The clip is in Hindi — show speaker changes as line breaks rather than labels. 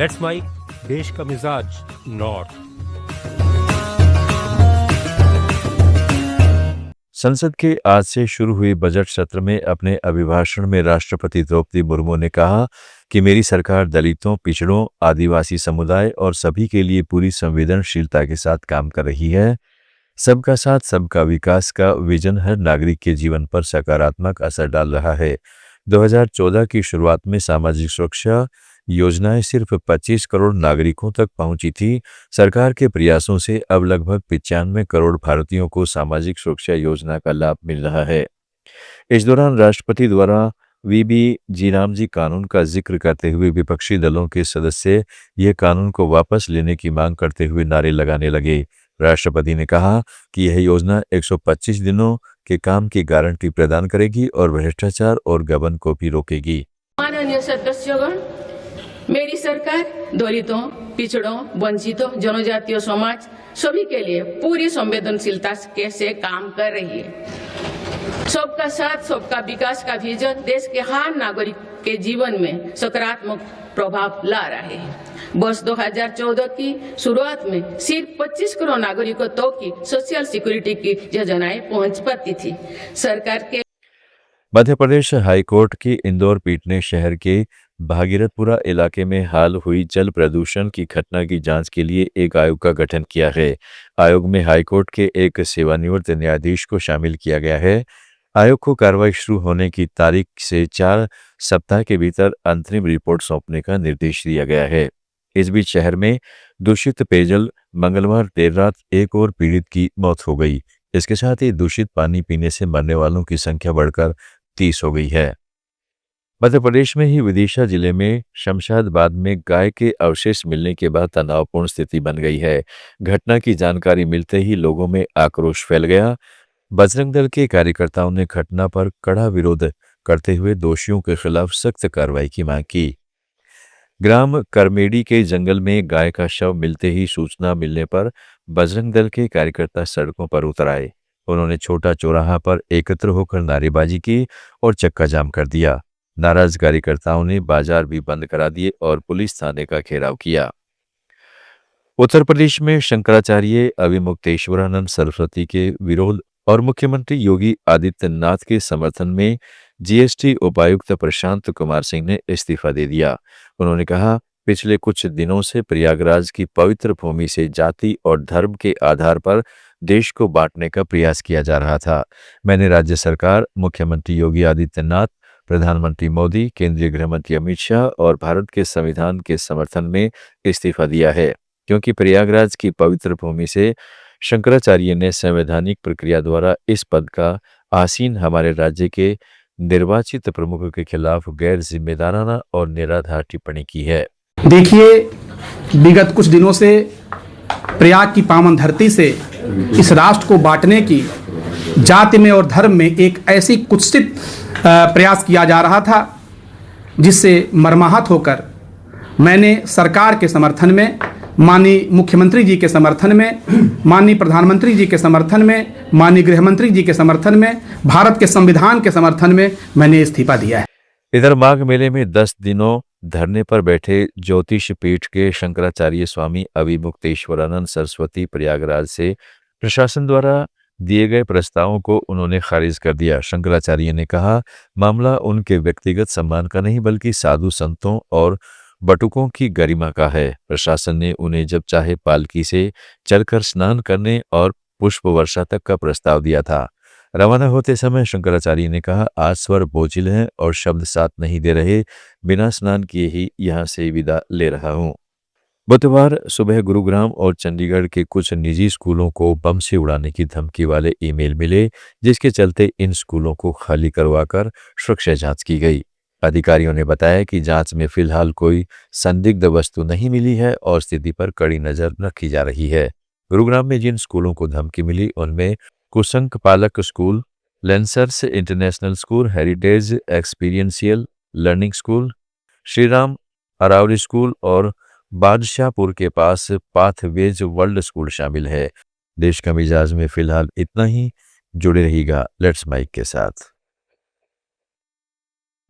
लेट्स माइक, देश का मिजाज नॉर्थ।
संसद के आज से शुरू हुए बजट सत्र में अपने अभिभाषण में राष्ट्रपति द्रौपदी मुर्मू ने कहा कि मेरी सरकार दलितों, पिछड़ों, आदिवासी समुदाय और सभी के लिए पूरी संवेदनशीलता के साथ काम कर रही है। सबका साथ सबका विकास का विजन हर नागरिक के जीवन पर सकारात्मक असर डाल रहा है। 2014 की शुरुआत में सामाजिक सुरक्षा योजनाएं सिर्फ 25 करोड़ नागरिकों तक पहुंची थी। सरकार के प्रयासों से अब लगभग 95 करोड़ भारतीयों को सामाजिक सुरक्षा योजना का लाभ मिल रहा है। इस दौरान राष्ट्रपति द्वारा वीबी जीरामजी कानून का जिक्र करते हुए विपक्षी दलों के सदस्य यह कानून को वापस लेने की मांग करते हुए नारे लगाने लगे। राष्ट्रपति ने कहा कि यह योजना 125 दिनों के काम की गारंटी प्रदान करेगी और भ्रष्टाचार और गबन को भी रोकेगी।
माननीय सदस्यगण, मेरी सरकार दलितों, पिछड़ों, वंचितों, जनजातीय समाज सभी के लिए पूरी संवेदनशीलता से काम कर रही है। सबका साथ सबका विकास का विजन देश के हर नागरिक के जीवन में सकारात्मक प्रभाव ला रहा है। वर्ष 2014 की शुरुआत में सिर्फ 25 करोड़ नागरिकों तक की सोशल सिक्योरिटी की योजनाएं पहुंच पाती थी। सरकार के
मध्य प्रदेश हाईकोर्ट की इंदौर पीठ ने शहर के भागीरथपुरा इलाके में हाल हुई जल प्रदूषण की घटना की जांच के लिए एक आयोग का गठन किया है। आयोग में हाईकोर्ट के एक सेवानिवृत्त न्यायाधीश को शामिल किया गया है। आयोग को कार्रवाई शुरू होने की तारीख से 4 सप्ताह के भीतर अंतरिम रिपोर्ट सौंपने का निर्देश दिया गया है। इस बीच शहर में दूषित पेयजल मंगलवार देर रात एक और पीड़ित की मौत हो गई। इसके साथ ही दूषित पानी पीने से मरने वालों की संख्या बढ़कर 30 हो गई है। मध्य प्रदेश में ही विदिशा जिले में शमशाबाद में गाय के अवशेष मिलने के बाद तनावपूर्ण स्थिति बन गई है। घटना की जानकारी मिलते ही लोगों में आक्रोश फैल गया। बजरंग दल के कार्यकर्ताओं ने घटना पर कड़ा विरोध करते हुए दोषियों के खिलाफ सख्त कार्रवाई की मांग की। ग्राम करमेडी के जंगल में गाय का शव मिलते ही सूचना मिलने पर बजरंग दल के कार्यकर्ता सड़कों पर उतर आए। उन्होंने छोटा चौराहा पर एकत्र होकर नारेबाजी की और चक्का जाम कर दिया। नाराज कार्यकर्ताओं ने बाजार भी बंद करा दिए और पुलिस थाने का घेराव किया। उत्तर प्रदेश में शंकराचार्य अविमुक्तेश्वरानंद सरस्वती के विरोध और मुख्यमंत्री योगी आदित्यनाथ के समर्थन में जीएसटी उपायुक्त प्रशांत कुमार सिंह ने इस्तीफा दे दिया। उन्होंने कहा, पिछले कुछ दिनों से प्रयागराज की पवित्र भूमि से जाति और धर्म के आधार पर देश को बांटने का प्रयास किया जा रहा था। मैंने राज्य सरकार, मुख्यमंत्री योगी आदित्यनाथ, प्रधानमंत्री मोदी, केंद्रीय गृह मंत्री अमित शाह और भारत के संविधान के समर्थन में इस्तीफा दिया है, क्योंकि प्रयागराज की पवित्र भूमि से शंकराचार्य ने संवैधानिक प्रक्रिया द्वारा इस पद का आसीन हमारे राज्य के निर्वाचित प्रमुख के खिलाफ गैर जिम्मेदाराना और निराधार टिप्पणी की है।
देखिए, विगत कुछ दिनों से प्रयाग की पावन धरती से इस राष्ट्र को बांटने की जाति में और धर्म में एक ऐसी कुत्सित प्रयास किया जा रहा था, जिससे मर्माहत होकर मैंने सरकार के समर्थन में, माननीय मुख्यमंत्री जी के समर्थन में, माननीय प्रधानमंत्री जी के समर्थन में, माननीय गृह मंत्री जी के समर्थन में, भारत के संविधान के समर्थन में मैंने इस्तीफा दिया है।
इधर माघ मेले में 10 दिनों धरने पर बैठे ज्योतिष पीठ के शंकराचार्य स्वामी अविमुक्तेश्वरानंद सरस्वती प्रयागराज से प्रशासन द्वारा दिए गए प्रस्तावों को उन्होंने खारिज कर दिया। शंकराचार्य ने कहा, मामला उनके व्यक्तिगत सम्मान का नहीं बल्कि साधु संतों और बटुकों की गरिमा का है। प्रशासन ने उन्हें जब चाहे पालकी से चलकर स्नान करने और पुष्प वर्षा तक का प्रस्ताव दिया था। रवाना होते समय शंकराचार्य ने कहा, आज स्वर बोझिल हैं और शब्द साथ नहीं दे रहे, बिना स्नान किए ही यहाँ से विदा ले रहा हूँ। बुधवार सुबह गुरुग्राम और चंडीगढ़ के कुछ निजी स्कूलों को बम से उड़ाने की धमकी वाले ईमेल मिले, जिसके चलते इन स्कूलों को खाली करवाकर सुरक्षा जांच की गई। अधिकारियों ने बताया कि जांच में फिलहाल कोई संदिग्ध वस्तु नहीं मिली है और स्थिति पर कड़ी नजर रखी जा रही है। गुरुग्राम में जिन स्कूलों को धमकी मिली उनमें कुसंक पालक school, Lancers international school, heritage experiential learning school, Shriram Aravali school और बादशाहपुर के पास पाथवेज वर्ल्ड स्कूल शामिल है। देश का मिजाज में फिलहाल इतना ही। जुड़े रहिएगा लेट्स माइक के साथ।